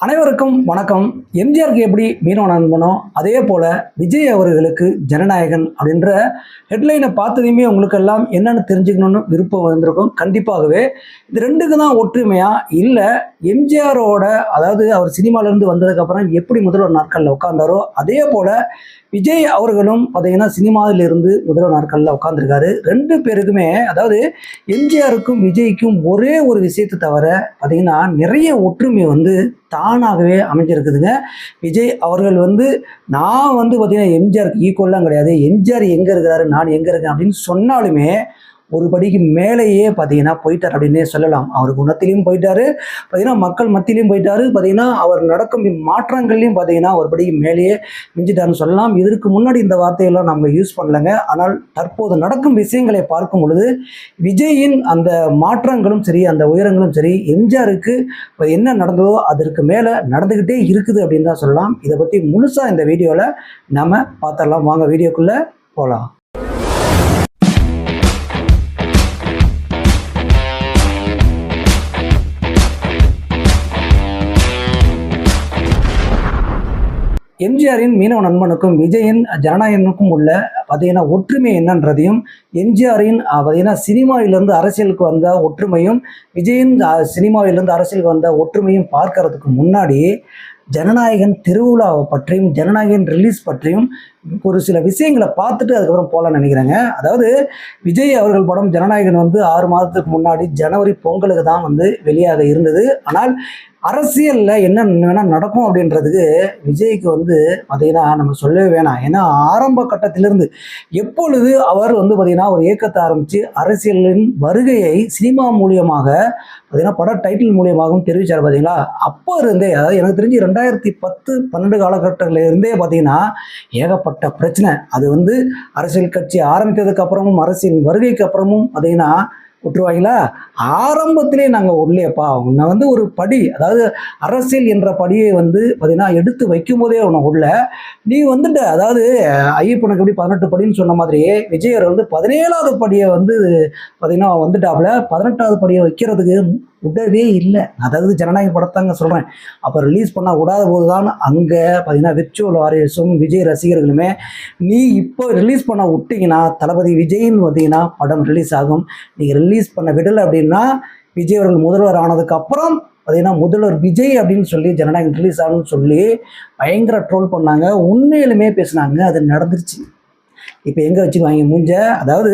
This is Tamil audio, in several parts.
அனைவருக்கும் வணக்கம். எம்ஜிஆருக்கு எப்படி மீனவ நண்பனோ அதே போல் விஜய் அவர்களுக்கு ஜனநாயகன் அப்படின்ற ஹெட்லைனை பார்த்ததையுமே உங்களுக்கெல்லாம் என்னென்னு தெரிஞ்சுக்கணும்னு விருப்பம் வந்திருக்கும். கண்டிப்பாகவே இது ரெண்டுக்கு தான் ஒற்றுமையா இல்லை எம்ஜிஆரோட, அதாவது அவர் சினிமாலேருந்து வந்ததுக்கப்புறம் எப்படி முதல்வர் நாட்களில் உட்கார்ந்தாரோ அதே போல் விஜய் அவர்களும் பார்த்தீங்கன்னா சினிமாவிலிருந்து முதல்வர் நாட்களில் உட்காந்துருக்காரு. ரெண்டு பேருக்குமே, அதாவது எம்ஜிஆருக்கும் விஜய்க்கும் ஒரே ஒரு விஷயத்தை தவிர பார்த்தீங்கன்னா நிறைய ஒற்றுமை தானாகவே அமைஞ்சிருக்குதுங்க. விஜய் அவர்கள் நான் பார்த்தீங்கன்னா எம்ஜிஆருக்கு ஈக்குவல்லாம் கிடையாது, எம்ஜிஆர் எங்கே இருக்கிறாரு நான் எங்கே இருக்கேன் அப்படின்னு சொன்னாலுமே ஒரு படிக்கு மேலேயே பார்த்தீங்கன்னா போயிட்டார் அப்படின்னே சொல்லலாம். அவர் குணத்திலையும் போயிட்டாரு, பார்த்தீங்கன்னா மக்கள் மத்தியிலையும் போயிட்டாரு, பார்த்தீங்கன்னா அவர் நடக்கும் மாற்றங்கள்லையும் பார்த்தீங்கன்னா ஒரு படிக்கு மேலேயே மிஞ்சிட்டாருன்னு சொல்லலாம். இதற்கு முன்னாடி இந்த வார்த்தையெல்லாம் நம்ம யூஸ் பண்ணலைங்க. ஆனால் தற்போது நடக்கும் விஷயங்களை பார்க்கும் பொழுது விஜயின் அந்த மாற்றங்களும் சரி, அந்த உயரங்களும் சரி, எம்ஜிஆருக்கு என்ன நடந்ததோ அதற்கு மேலே நடந்துக்கிட்டே இருக்குது அப்படின்னு தான் சொல்லலாம். இதை பற்றி முழுசாக இந்த வீடியோவில் நம்ம பார்த்துடலாம். வாங்க வீடியோக்குள்ளே போகலாம். எம்ஜிஆரின் மீனவ நண்பனுக்கும் விஜயின் ஜனநாயகனுக்கும் உள்ள பார்த்தீங்கன்னா ஒற்றுமை என்னன்றதையும், எம்ஜிஆரின் பார்த்தீங்கன்னா சினிமாவிலிருந்து அரசியலுக்கு வந்த ஒற்றுமையும் விஜயின் சினிமாவிலிருந்து அரசியலுக்கு வந்த ஒற்றுமையும் பார்க்கறதுக்கு முன்னாடி ஜனநாயகன் திருவிழாவை பற்றியும் ஜனநாயகன் ரிலீஸ் பற்றியும் ஒரு சில விஷயங்களை பார்த்துட்டு அதுக்கப்புறம் போகலான்னு நினைக்கிறேங்க. அதாவது விஜய் அவர்கள் படம் ஜனநாயகன் 6 மாதத்துக்கு முன்னாடி ஜனவரி பொங்கலுக்கு தான் வெளியாக இருந்தது. ஆனால் அரசியலில் என்ன வேணால் நடக்கும் அப்படின்றதுக்கு விஜய்க்கு பார்த்தீங்கன்னா நம்ம சொல்லவே வேணாம். ஏன்னா ஆரம்ப கட்டத்திலிருந்து எப்பொழுது அவர் பார்த்திங்கன்னா ஒரு இயக்கத்தை ஆரம்பித்து அரசியலின் வருகையை சினிமா மூலியமாக பார்த்தீங்கன்னா பட டைட்டில் மூலியமாகவும் தெரிவித்தார் பார்த்தீங்களா. அப்போ இருந்தே, அதாவது எனக்கு தெரிஞ்சு 2010-12 காலகட்டத்தில் இருந்தே பார்த்தீங்கன்னா ஏகப்பட்ட பிரச்சனை. அது அரசியல் கட்சி ஆரம்பித்ததுக்கு அப்புறமும் அரசியல் வருகைக்கு அப்புறமும் பார்த்தீங்கன்னா விட்டுருவாங்களா, ஆரம்பத்திலே நாங்கள் உள்ளேப்பா உன்னை ஒரு படி, அதாவது அரசியல் என்ற படியை பார்த்தீங்கன்னா எடுத்து வைக்கும் போதே உன்னை உள்ள நீ அதாவது ஐயப்பனுக்கு எப்படி 18 படின்னு சொன்ன மாதிரியே விஜயர் 17வது படியை பார்த்தீங்கன்னா வந்துட்டாப்புல. 18வது படியை வைக்கிறதுக்கு விடவே இல்லை. அதாவது ஜனநாயக படத்தாங்க சொல்கிறேன். அப்போ ரிலீஸ் பண்ண விடாத போது தான் அங்கே பார்த்தீங்கன்னா விர்ச்சுவல் வாரியர்ஸும் விஜய் ரசிகர்களுமே நீ இப்போ ரிலீஸ் பண்ண விட்டிங்கன்னா தளபதி விஜய்ன்னு பார்த்தீங்கன்னா படம் ரிலீஸ் ஆகும், நீங்கள் ரிலீஸ் பண்ண விடலை அப்படின்னா விஜய் அவர்கள் முதல்வர் ஆனதுக்கு அப்புறம் பார்த்தீங்கன்னா முதல்வர் விஜய் அப்படின்னு சொல்லி ஜனநாயகம் ரிலீஸ் ஆகும்னு சொல்லி பயங்கர ட்ரோல் பண்ணாங்க. உண்மையிலுமே பேசினாங்க, அது நடந்துருச்சு. இப்போ எங்கே வச்சுக்குவாங்க மூஞ்ச. அதாவது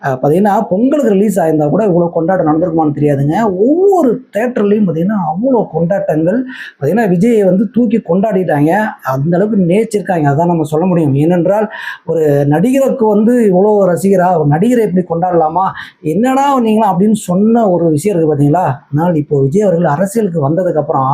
பார்த்தீங்கன்னா பொங்கலுக்கு ரிலீஸ் ஆயிருந்தால் கூட இவ்வளோ கொண்டாட்டம் நடந்திருக்குமான்னு தெரியாதுங்க. ஒவ்வொரு தேட்டர்லேயும் பார்த்தீங்கன்னா அவ்வளோ கொண்டாட்டங்கள். பார்த்தீங்கன்னா விஜயை தூக்கி கொண்டாடிட்டாங்க, அந்தளவுக்கு நேச்சிருக்காங்க. அதான் நம்ம சொல்ல முடியும். ஏனென்றால் ஒரு நடிகருக்கு இவ்வளோ ரசிகரா, ஒரு நடிகரை எப்படி கொண்டாடலாமா, என்னடா நீங்களா அப்படின்னு சொன்ன ஒரு விஷயம் இருக்குது பார்த்தீங்களா. ஆனால் இப்போ விஜய் அவர்கள் அரசியலுக்கு வந்ததுக்கப்புறம்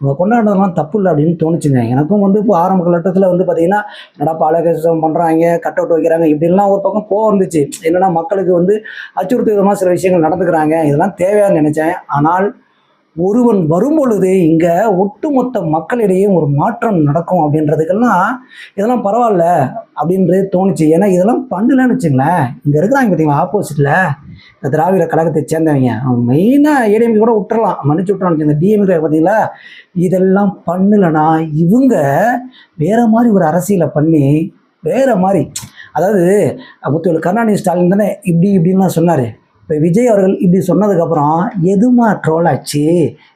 இவங்க கொண்டாடுறதுலாம் தப்பு இல்லை அப்படின்னு தோணுச்சுங்க. எனக்கும் இப்போ ஆரம்ப கட்டத்தில் பார்த்தீங்கன்னா என்னடா பாலகேசம் பண்ணுறாங்க, கட் அவுட் வைக்கிறாங்க, இப்படிலாம் ஒரு பக்கம் போக இருந்துச்சு. என்னென்னா மக்களுக்கு அச்சுறுத்து விதமாக சில விஷயங்கள் நடந்துக்கிறாங்க, இதெல்லாம் தேவையான்னு நினச்சேன். ஆனால் ஒருவன் வரும்பொழுது இங்கே ஒட்டுமொத்த மக்களிடையே ஒரு மாற்றம் நடக்கும் அப்படின்றதுக்கெல்லாம் இதெல்லாம் பரவாயில்ல அப்படின்றது தோணுச்சு. ஏன்னா இதெல்லாம் பண்ணலன்னு வச்சுங்களேன், இங்கே இருக்கிறாங்க பார்த்தீங்களா ஆப்போசிட்டில் இந்த திராவிட கழகத்தை சேர்ந்தவங்க, மெயினாக ஏடிஎம்கே கூட விட்டுறலாம், மன்னிச்சு விட்டுறான்னு இந்த டிஎம்கே பார்த்தீங்களா, இதெல்லாம் பண்ணலைன்னா இவங்க வேறு மாதிரி ஒரு அரசியலை பண்ணி வேறு மாதிரி, அதாவது முத்துவேல் கருணாநிதி ஸ்டாலின் தானே இப்படி இப்படின்லாம் சொன்னார். இப்போ விஜய் அவர்கள் இப்படி சொன்னதுக்கப்புறம் எதுமா ட்ரோல் ஆச்சு,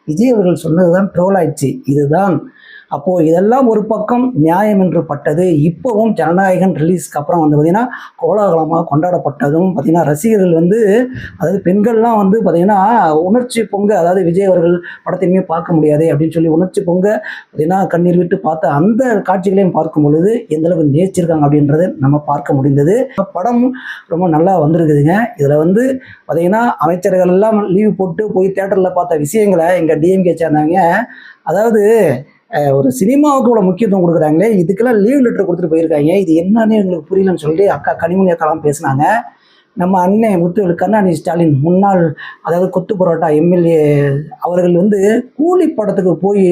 விஜய் அவர்கள் சொன்னது தான் ட்ரோல் ஆயிடுச்சு. இதுதான் அப்போது இதெல்லாம் ஒரு பக்கம் நியாயம் என்று பட்டது. இப்போவும் ஜனநாயகன் ரிலீஸ்க்கு அப்புறம் பார்த்திங்கன்னா கோலாகலமாக கொண்டாடப்பட்டதும் பார்த்திங்கன்னா ரசிகர்கள் அதாவது பெண்கள்லாம் பார்த்திங்கன்னா உணர்ச்சி பொங்க, அதாவது விஜய் அவர்கள் படத்தையுமே பார்க்க முடியாது அப்படின்னு சொல்லி உணர்ச்சி பொங்க பார்த்திங்கன்னா கண்ணீர் விட்டு பார்த்த அந்த காட்சிகளையும் பார்க்கும் பொழுது எந்தளவுக்கு நேசிச்சிருக்காங்க அப்படின்றது நம்ம பார்க்க முடிந்தது. படம் ரொம்ப நல்லா வந்திருக்குதுங்க. இதில் பார்த்திங்கன்னா அமைச்சர்கள் எல்லாம் லீவு போட்டு போய் தேட்டரில் பார்த்த விஷயங்களை எங்கள் டிஎம்கே சேர்ந்தாங்க. அதாவது ஒரு சினிமாவுக்கு இவ்வளோ முக்கியத்துவம் கொடுக்குறாங்களே, இதுக்கெல்லாம் லீவ் லெட்டர் கொடுத்துட்டு போயிருக்காங்க, இது என்னன்னு எங்களுக்கு புரியலன்னு சொல்லிட்டு அக்கா கனிமொழி அக்காலாம் பேசினாங்க. நம்ம அண்ணன் முத்துவேல் கருணாநிதி ஸ்டாலின் முன்னாள், அதாவது கொத்து பரோட்டா எம்எல்ஏ அவர்கள் கூலி படத்துக்கு போய்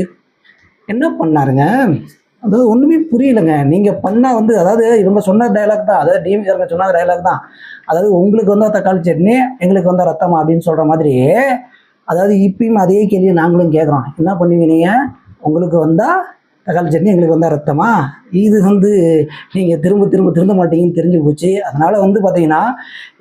என்ன பண்ணாருங்க, அதாவது ஒன்றுமே புரியலைங்க. நீங்கள் பண்ணால் அதாவது இவங்க சொன்ன டைலாக் தான், அதாவது டிஎம்கே சொன்ன டைலாக் தான், அதாவது உங்களுக்கு தக்காளி சட்னி எங்களுக்கு ரத்தமா அப்படின்னு சொல்கிற மாதிரி. அதாவது இப்பயும் அதே கேள்வியை நாங்களும் கேட்குறோம், என்ன பண்ணுவீங்க நீங்கள், உங்களுக்கு வந்தால் தக்காளி சட்னி, எங்களுக்கு வந்தால் ரத்தமா? இது நீங்கள் திருந்த மாட்டீங்கன்னு தெரிஞ்சு போச்சு. அதனால் பார்த்தீங்கன்னா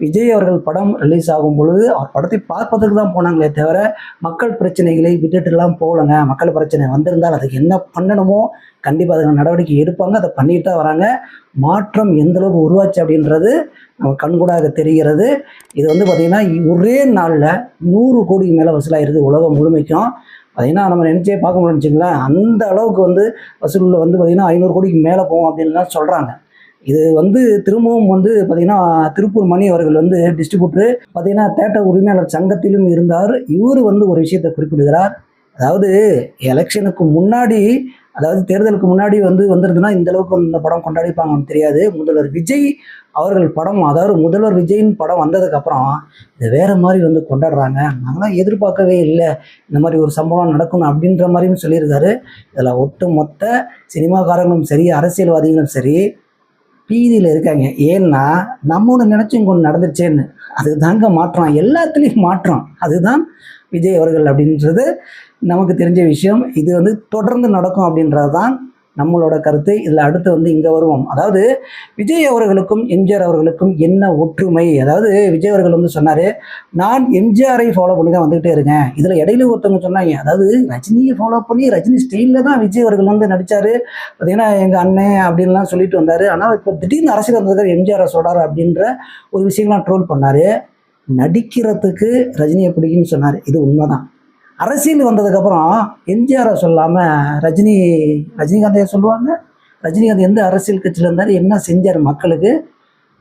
விஜய் அவர்கள் படம் ரிலீஸ் ஆகும் பொழுது அவர் படத்தை பார்ப்பதற்கு தான் போனாங்களே தவிர மக்கள் பிரச்சனைகளை விட்டுட்டுலாம் போகலைங்க. மக்கள் பிரச்சனை வந்திருந்தால் அதுக்கு என்ன பண்ணணுமோ கண்டிப்பாக அதுக்கு நடவடிக்கை எடுப்பாங்க. அதை பண்ணிட்டு தான் வராங்க. மாற்றம் எந்தளவுக்கு உருவாச்சு அப்படின்றது நம்ம கண்கூடாக தெரிகிறது. இது பார்த்திங்கன்னா ஒரே நாளில் 100 கோடிக்கு மேலே வசூலாகிருக்கு உலகம் முழுமைக்கும். பார்த்திங்கன்னா நம்ம நினச்சே பார்க்க முடியும்னு வச்சுங்களேன். அந்த அளவுக்கு வசூலில் பார்த்திங்கன்னா 500 கோடிக்கு மேலே போகும் அப்படின்லாம் சொல்கிறாங்க. இது திரும்பவும் பார்த்திங்கன்னா திருப்பூர் மணி அவர்கள் டிஸ்ட்ரிபியூட்டர் பார்த்திங்கன்னா தேட்டர் உரிமையாளர் சங்கத்திலும் இருந்தார். இவர் ஒரு விஷயத்தை குறிப்பிடுகிறார். அதாவது எலெக்ஷனுக்கு முன்னாடி, அதாவது தேர்தலுக்கு முன்னாடி வந்துருதுன்னா இந்த அளவுக்கு இந்த படம் கொண்டாடிப்பாங்கன்னு தெரியாது. முதல்வர் விஜய் அவர்கள் படம், அதாவது முதல்வர் விஜயின் படம் வந்ததுக்கப்புறம் இது வேறு மாதிரி கொண்டாடுறாங்க. நாங்களாம் எதிர்பார்க்கவே இல்லை இந்த மாதிரி ஒரு சம்பவம் நடக்கணும் அப்படின்ற மாதிரியும் சொல்லியிருக்காரு. இதில் ஒட்டு மொத்த சினிமாக்காரங்களும் சரி, அரசியல்வாதிகளும் சரி பீதியில் இருக்காங்க. ஏன்னா நம்ம ஒன்று நினச்சி இங்கே ஒன்று நடந்துச்சேன்னு. அதுதாங்க மாற்றம், எல்லாத்துலேயும் மாற்றம். அதுதான் விஜய் அவர்கள் அப்படின்றது நமக்கு தெரிஞ்ச விஷயம். இது தொடர்ந்து நடக்கும் அப்படின்றது தான் நம்மளோட கருத்து. இதில் அடுத்து இங்கே வருவோம். அதாவது விஜய் அவர்களுக்கும் எம்ஜிஆர் அவர்களுக்கும் என்ன ஒற்றுமை? அதாவது விஜய் அவர்கள் சொன்னார், நான் எம்ஜிஆரை ஃபாலோ பண்ணி தான் வந்துக்கிட்டே இருக்கேன். இதில் இடையில ஒருத்தவங்க சொன்னாங்க, அதாவது ரஜினியை ஃபாலோ பண்ணி ரஜினி ஸ்டைலில் தான் விஜய் அவர்கள் நடித்தார். பார்த்தீங்கன்னா எங்கள் அண்ணன் அப்படின்லாம் சொல்லிட்டு வந்தார். ஆனால் இப்போ திடீர்னு அரசியல் வந்ததுக்கு எம்ஜிஆரை சொல்கிறார் அப்படின்ற ஒரு விஷயங்கள்லாம் ட்ரோல் பண்ணார். நடிக்கிறதுக்கு ரஜினியை பிடிக்குன்னு சொன்னார். இது உண்மைதான். அரசியல் வந்ததுக்கப்புறம் எம்ஜிஆரை சொல்லாமல் ரஜினிகாந்தையை சொல்லுவாங்க. ரஜினிகாந்த் எந்த அரசியல் கட்சியில் இருந்தார், என்ன செஞ்சார் மக்களுக்கு?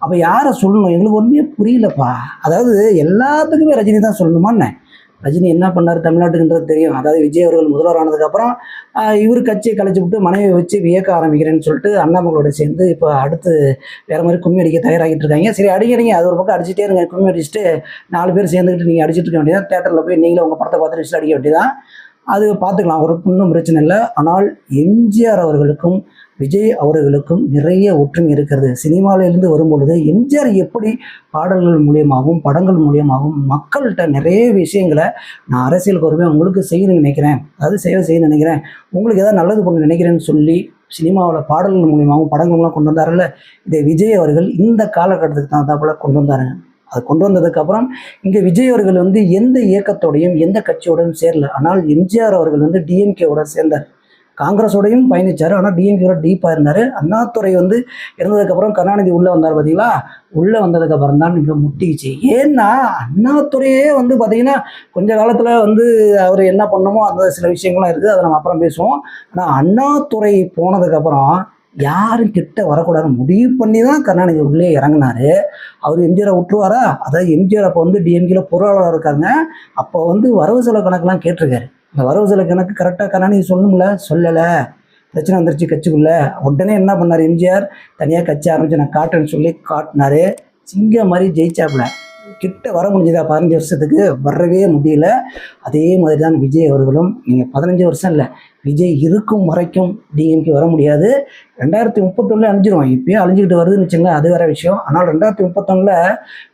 அப்போ யாரை சொல்லணும்? எங்களுக்கு ஒன்றுமே புரியலப்பா. அதாவது எல்லாத்துக்குமே ரஜினி தான் சொல்லணுமான்னு. ரஜினி என்ன பண்ணார் தமிழ்நாட்டுக்குன்றது தெரியும். அதாவது விஜய் அவர்கள் முதல்வர் ஆனதுக்கப்புறம் இவர் கட்சியை கலைச்சி விட்டு மனைவியை வச்சு வியக்க ஆரம்பிக்கிறேன்னு சொல்லிட்டு அண்ணாமலையோட சேர்ந்து இப்போ அடுத்து வேறு மாதிரி கும்மி அடிக்க தயாராகிட்டு இருக்காங்க. சரி அடிக்கிறீங்க, அது ஒரு பக்கம் அடிச்சுட்டே இருங்க. கும்மி அடிச்சுட்டு 4 பேர் சேர்ந்துக்கிட்டு நீங்கள் அடிச்சுட்டு இருக்க வேண்டியதான். தேட்டரில் போய் நீங்களும் உங்கள் படத்தை பார்த்துட்டு விசில் அடிக்க வேண்டியதான். அது பார்த்துக்கலாம், ஒரு இன்னும் பிரச்சனை இல்லை. ஆனால் எம்ஜிஆர் அவர்களுக்கும் விஜய் அவர்களுக்கும் நிறைய ஒற்றுமை இருக்கிறது. சினிமாவிலிருந்து வரும்பொழுது எம்ஜிஆர் எப்படி பாடல்கள் மூலியமாகவும் படங்கள் மூலியமாகவும் மக்கள்கிட்ட நிறைய விஷயங்களை நான் அரசியலுக்கு வருவேன், உங்களுக்கு செய்யணும்னு நினைக்கிறேன், அதாவது சேவை செய்யணும்னு நினைக்கிறேன், உங்களுக்கு ஏதாவது நல்லது பண்ண நினைக்கிறேன்னு சொல்லி சினிமாவில் பாடல்கள் மூலியமாகவும் படங்கள்லாம் கொண்டு வந்தார்ல. இதை விஜய் அவர்கள் இந்த காலகட்டத்துக்கு தகுந்தாப்புல கொண்டு வந்தாருங்க. அது கொண்டு வந்ததுக்கப்புறம் இங்கே விஜய் அவர்கள் எந்த இயக்கத்தோடையும் எந்த கட்சியோடையும் சேரல. ஆனால் எம்ஜிஆர் அவர்கள் டிஎம்கேவோட சேர்ந்தார். காங்கிரஸோடையும் பயணித்தார். ஆனால் டிஎம்கேவோட டீப்பாக இருந்தார். அண்ணாதுரை இறந்ததுக்கப்புறம் கருணாநிதி உள்ளே வந்தார். பார்த்தீங்களா, உள்ளே வந்ததுக்கப்புறம் தான் இங்கே முட்டிச்சு. ஏன்னா அண்ணாதுரையே பார்த்தீங்கன்னா கொஞ்ச காலத்தில் அவர் என்ன பண்ணணுமோ அந்த சில விஷயங்கள்லாம் இருக்குது, அதை நம்ம அப்புறம் பேசுவோம். ஆனால் அண்ணாதுரை போனதுக்கப்புறம் யாரும் கிட்ட வரக்கூடாதுன்னு முடிவு பண்ணி தான் கருணாநிதி உள்ளே இறங்கினார். அவர் எம்ஜிஆரை விட்டுருவாரா? அதாவது எம்ஜிஆர் அப்போ டிஎம்கேல பொருளாளர் இருக்காங்க. அப்போ வரவு செலவு கணக்கெலாம் கேட்டிருக்காரு. இந்த வரவு செலவு கணக்கு கரெக்டாக கருணாநிதி சொல்லணும்ல, சொல்லலை. பிரச்சனை வந்துருச்சு கட்சிக்குள்ளே. உடனே என்ன பண்ணார் எம்ஜிஆர்? தனியாக கட்சி ஆரம்பித்து நான் காட்டுறேன்னு சொல்லி காட்டினார். சிங்க மாதிரி ஜெயிச்சாப்புல. கிட்ட வர முடிஞ்சதா? 15 வருஷத்துக்கு வரவே முடியல. அதே மாதிரி தான் விஜய் அவர்களும். நீங்கள் 15 வருஷம் இல்லை, விஜய் இருக்கும் வரைக்கும் டிஎம்கே வர முடியாது. 2031 அழிஞ்சிரும். இப்போயே அழிஞ்சிக்கிட்டு வருதுன்னு வச்சுங்க, அது வேறு விஷயம். ஆனால் 2031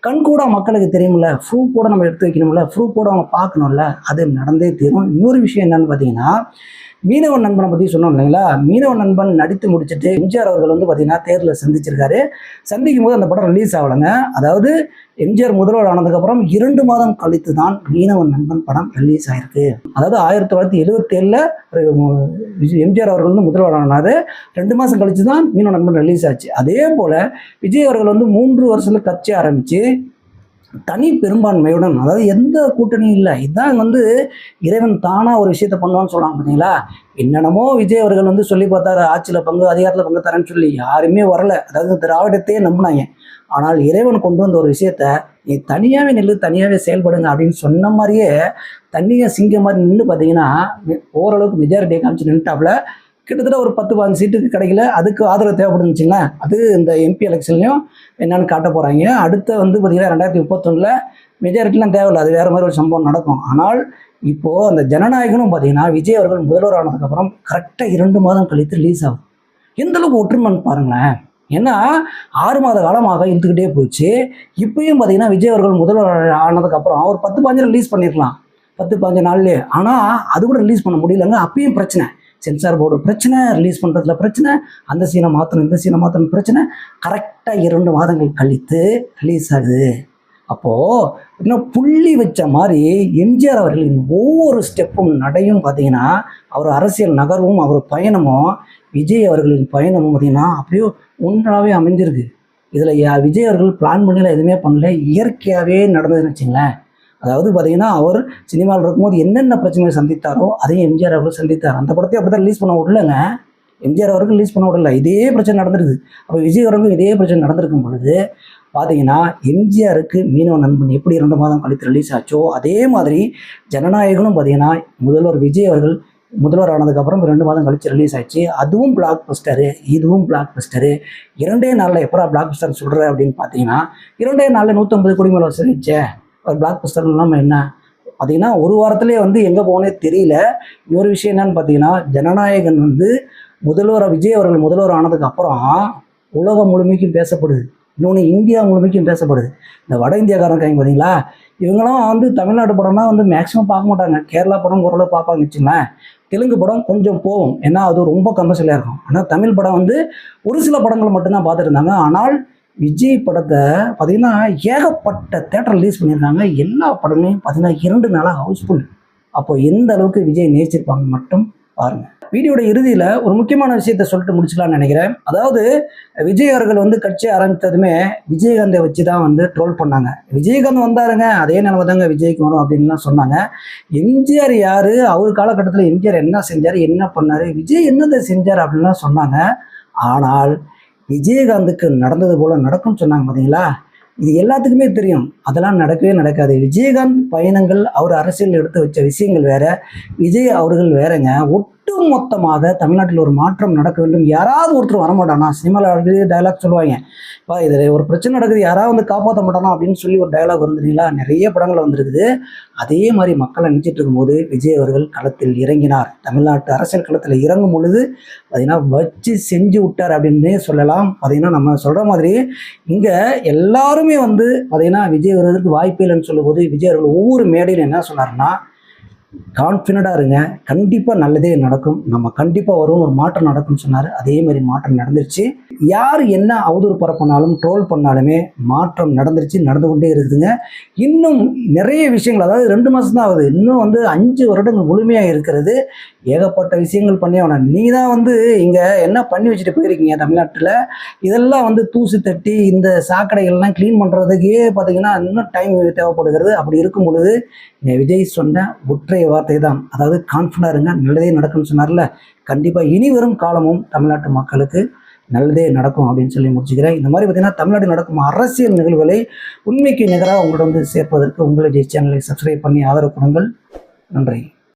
கண்கூட மக்களுக்கு தெரியுமில்ல, ப்ரூஃபோட நம்ம எடுத்து வைக்கணும்ல, ப்ரூஃபோட அவங்க பார்க்கணும்ல, அது நடந்தே தீரும். இன்னொரு விஷயம் என்னன்னு பார்த்தீங்கன்னா, மீனவன் நண்பனை பற்றி சொன்னோம் இல்லைங்களா. மீனவன் நண்பன் நடித்து முடிச்சுட்டு எம்ஜிஆர் அவர்கள் பார்த்தீங்கன்னா தேர்தலில் சந்திச்சிருக்காரு. சந்திக்கும் போது அந்த படம் ரிலீஸ் ஆகலைங்க. அதாவது எம்ஜிஆர் முதல்வர் ஆனதுக்கப்புறம் 2 மாதம் கழித்து தான் மீனவன் நண்பன் படம் ரிலீஸ் ஆகிருக்கு. அதாவது 1977 எம்ஜிஆர் அவர்கள் முதல்வர் ஆனார். 2 மாதம் கழித்து தான் மீனவன் நண்பன் ரிலீஸ் ஆச்சு. அதே போல் விஜய் அவர்கள் 3 வருஷத்துல கட்சி ஆரம்பித்து தனி பெரும்பான்மையுடன், அதாவது எந்த கூட்டணியும் இல்லை, இதுதான் இறைவன் தானாக ஒரு விஷயத்த பண்ணுவான்னு சொல்லுவாங்க பார்த்தீங்களா. என்னென்னமோ விஜய் அவர்கள் சொல்லி பார்த்தாரு, ஆட்சியில் பங்கு அதிகாரத்தில் பங்கு தரேன்னு சொல்லி யாருமே வரல. அதாவது திராவிடத்தையே நம்பினாங்க. ஆனால் இறைவன் கொண்டு வந்த ஒரு விஷயத்த, நீ தனியாகவே நில்லு, தனியாகவே செயல்படுங்க அப்படின்னு சொன்ன மாதிரியே தனியாக சிங்கம் மாதிரி நின்று பார்த்தீங்கன்னா ஓரளவுக்கு மெஜாரிட்டியை காமிச்சு நின்றுட்டாப்புல. கிட்டத்தட்ட ஒரு 10-15 சீட்டுக்கு கிடைக்கல. அதுக்கு ஆதரவு தேவைப்படுச்சுங்களேன். அது இந்த எம்பி எலெக்ஷன்லையும் என்னென்னு காட்ட போகிறாங்க. அடுத்த பார்த்தீங்கன்னா 2031 மெஜாரிட்டிலாம் தேவையில்லை, அது வேறு மாதிரி ஒரு சம்பவம் நடக்கும். ஆனால் இப்போது அந்த ஜனநாயகனும் பார்த்தீங்கன்னா விஜய் அவர்கள் முதல்வர் ஆனதுக்கப்புறம் கரெக்டாக 2 மாதம் கழித்து ரிலீஸ் ஆகும். எந்தளவுக்கு ஒற்றுமைன்னு பாருங்களேன். ஏன்னா 6 மாத காலமாக இழுத்துக்கிட்டே போச்சு. இப்பயும் பார்த்தீங்கன்னா விஜய் அவர்கள் முதல்வர் ஆனதுக்கப்புறம் ஒரு 10-15 ரிலீஸ் பண்ணியிருக்கலாம், 10-15 நாள்லேயே. ஆனால் அது கூட ரிலீஸ் பண்ண முடியலங்க. அப்பயும் பிரச்சனை. சென்சார் போர்டு பிரச்சனை, ரிலீஸ் பண்ணுறதுல பிரச்சனை, அந்த சீனை மாற்றணும் இந்த சீனை மாற்றணும் பிரச்சனை. கரெக்டாக 2 மாதங்கள் கழித்து ரிலீஸ் ஆகுது. அப்போது இன்னும் புள்ளி வச்ச மாதிரி எம்ஜிஆர் அவர்களின் ஒவ்வொரு ஸ்டெப்பும் நடையும் பார்த்தீங்கன்னா, அவர் அரசியல் நகர்வும் அவர் பயணமும் விஜய் அவர்களின் பயணமும் பார்த்தீங்கன்னா அப்படியே ஒன்றாகவே அமைஞ்சிருக்கு. இதில் விஜய் அவர்கள் பிளான் பண்ணல, எதுவுமே பண்ணல, இயற்கையாகவே நடந்ததுன்னு வச்சுங்களேன். அதாவது பார்த்தீங்கன்னா, அவர் சினிமாவில் இருக்கும்போது என்னென்ன பிரச்சனைகளை சந்தித்தாரோ அதையும் எம்ஜிஆர் அவர்கள் சந்தித்தார். அந்த படத்தையும் அப்படி தான் ரிலீஸ் பண்ண விடலைங்க. எம்ஜிஆர் அவர்கள் ரிலீஸ் பண்ண விடல, இதே பிரச்சனை நடந்துருக்குது. அப்போ விஜய் அவர்களுக்கும் இதே பிரச்சனை நடந்திருக்கும் பொழுது பார்த்தீங்கன்னா, எம்ஜிஆருக்கு மீனவ நண்பன் எப்படி 2 மாதம் கழித்து ரிலீஸ் ஆச்சோ அதே மாதிரி ஜனநாயகனும் பார்த்தீங்கன்னா முதல்வர் விஜய் அவர்கள் முதல்வர் ஆனதுக்கப்புறம் 2 மாதம் கழித்து ரிலீஸ் ஆச்சு. அதுவும் பிளாக் பஸ்டரு, இதுவும் பிளாக் பஸ்டரு. 2 நாளில் எப்போ பிளாக் பஸ்டர் சொல்கிற அப்படின்னு பார்த்தீங்கன்னா, 2 நாளில் 150 கோடி மேலே வசூலிச்சே. ஒரு பிளாக் பஸ்டர் இல்லாமல் என்ன பார்த்தீங்கன்னா, ஒரு வாரத்திலே எங்கே போனே தெரியல. இன்னொரு விஷயம் என்னன்னு பார்த்தீங்கன்னா, ஜனநாயகன் முதல்வர் விஜய் அவர்கள் முதல்வர் ஆனதுக்கு அப்புறம் உலகம் முழுமைக்கும் பேசப்படுது. இன்னொன்று இந்தியா முழுமைக்கும் பேசப்படுது. இந்த வட இந்தியாக்காரன் இருக்காங்க பார்த்தீங்களா, இவங்களாம் தமிழ்நாடு படம்னா மேக்ஸிமம் பார்க்க மாட்டாங்க. கேரளா படம் ஓரளவு பார்ப்பாங்க வச்சுங்களேன். தெலுங்கு படம் கொஞ்சம் போகும், ஏன்னா அது ரொம்ப கமர்ஷியலாக இருக்கும். ஆனால் தமிழ் படம் ஒரு சில படங்கள் மட்டும்தான் பார்த்துட்டு இருந்தாங்க. ஆனால் விஜய் படத்தை பார்த்தீங்கன்னா ஏகப்பட்ட தேட்டர் ரிலீஸ் பண்ணியிருக்காங்க. எல்லா படங்களையும் பார்த்தீங்கன்னா 2 நாளாக ஹவுஸ்ஃபுல். அப்போது எந்த அளவுக்கு விஜய் நேசிச்சிருப்பாங்க மட்டும் பாருங்கள். வீடியோட இறுதியில் ஒரு முக்கியமான விஷயத்தை சொல்லிட்டு முடிச்சுக்கலாம்னு நினைக்கிறேன். அதாவது விஜய் அவர்கள் கட்சி ஆரம்பித்ததுமே விஜயகாந்தை வச்சு தான் ட்ரோல் பண்ணாங்க. விஜயகாந்த் வந்தாருங்க, அதே நிலமை தாங்க விஜய்க்கு வரும் அப்படின்லாம் சொன்னாங்க. எம்ஜிஆர் யார், அவர் காலகட்டத்தில் எம்ஜிஆர் என்ன செஞ்சார், என்ன பண்ணார், விஜய் என்னதை செஞ்சார் அப்படின்லாம் சொன்னாங்க. ஆனால் விஜயகாந்துக்கு நடந்தது போல் நடக்கும்னு சொன்னாங்க பார்த்தீங்களா. இது எல்லாத்துக்குமே தெரியும், அதெல்லாம் நடக்கவே நடக்காது. விஜயகாந்த் பயணங்கள், அவர் அரசியல் எடுத்து வச்ச விஷயங்கள் வேற, விஜய் அவர்கள் வேறங்க. ஒட்டுமொத்தமாக தமிழ்நாட்டில் ஒரு மாற்றம் நடக்க வேண்டும். யாராவது ஒருத்தர் வரமாட்டானா, சினிமாவில் டைலாக் சொல்லுவாங்க, இப்போ இதில் ஒரு பிரச்சனை நடக்குது, யாராவது காப்பாற்ற மாட்டானா அப்படின்னு சொல்லி ஒரு டைலாக் வந்துருங்களா. நிறைய படங்கள் வந்திருக்குது. அதே மாதிரி மக்களை நினச்சிட்டு இருக்கும்போது விஜய் அவர்கள் களத்தில் இறங்கினார். தமிழ்நாட்டு அரசியல் களத்தில் இறங்கும் பொழுது பார்த்தீங்கன்னா வச்சு செஞ்சு விட்டார் அப்படின்னே சொல்லலாம். பார்த்தீங்கன்னா நம்ம சொல்கிற மாதிரி இங்கே எல்லாருமே பார்த்தீங்கன்னா விஜய் வருவதற்கு வாய்ப்பே இல்லைன்னு சொல்லும்போது விஜய் அவர்கள் ஒவ்வொரு மேடையில் என்ன சொன்னார்னா, கான்ஃபிடண்டாக இருங்க, கண்டிப்பாக நல்லதே நடக்கும், நம்ம கண்டிப்பாக வரும், ஒரு மாற்றம் நடக்கும்னு சொன்னார். அதே மாதிரி மாற்றம் நடந்துருச்சு. யார் என்ன அவதூறு பரப்பினாலும் ட்ரோல் பண்ணாலுமே மாற்றம் நடந்துருச்சு, நடந்து கொண்டே இருக்குதுங்க. இன்னும் நிறைய விஷயங்கள், அதாவது 2 மாதம் தான் ஆகுது, இன்னும் 5 வருடங்கள் முழுமையாக இருக்கிறது. ஏகப்பட்ட விஷயங்கள் பண்ணி ஆகணும். நீ தான் இங்கே என்ன பண்ணி வச்சுட்டு போயிருக்கீங்க தமிழ்நாட்டில், இதெல்லாம் தூசி தட்டி இந்த சாக்கடைகள்லாம் க்ளீன் பண்ணுறதுக்கே பார்த்தீங்கன்னா இன்னும் டைம் தேவைப்படுகிறது. அப்படி இருக்கும் பொழுது விஜய் சொன்ன ஒற்றை வார்த்தை தான், அதாவது கான்ஃபிடண்டாக இருங்க, நல்லதே நடக்கும்னு சொன்னார்ல. கண்டிப்பாக இனி வரும் காலமும் தமிழ்நாட்டு மக்களுக்கு நல்லதே நடக்கும் அப்படின்னு சொல்லி முடிச்சுக்கிறேன். இந்த மாதிரி பார்த்தீங்கன்னா தமிழ்நாட்டில் நடக்கும் அரசியல் நிகழ்வுகளை உண்மைக்கு நிகராக உங்களோட சேர்ப்பதற்கு உங்களை சேனலை சப்ஸ்கிரைப் பண்ணி ஆதரவு கொடுங்கள். நன்றி.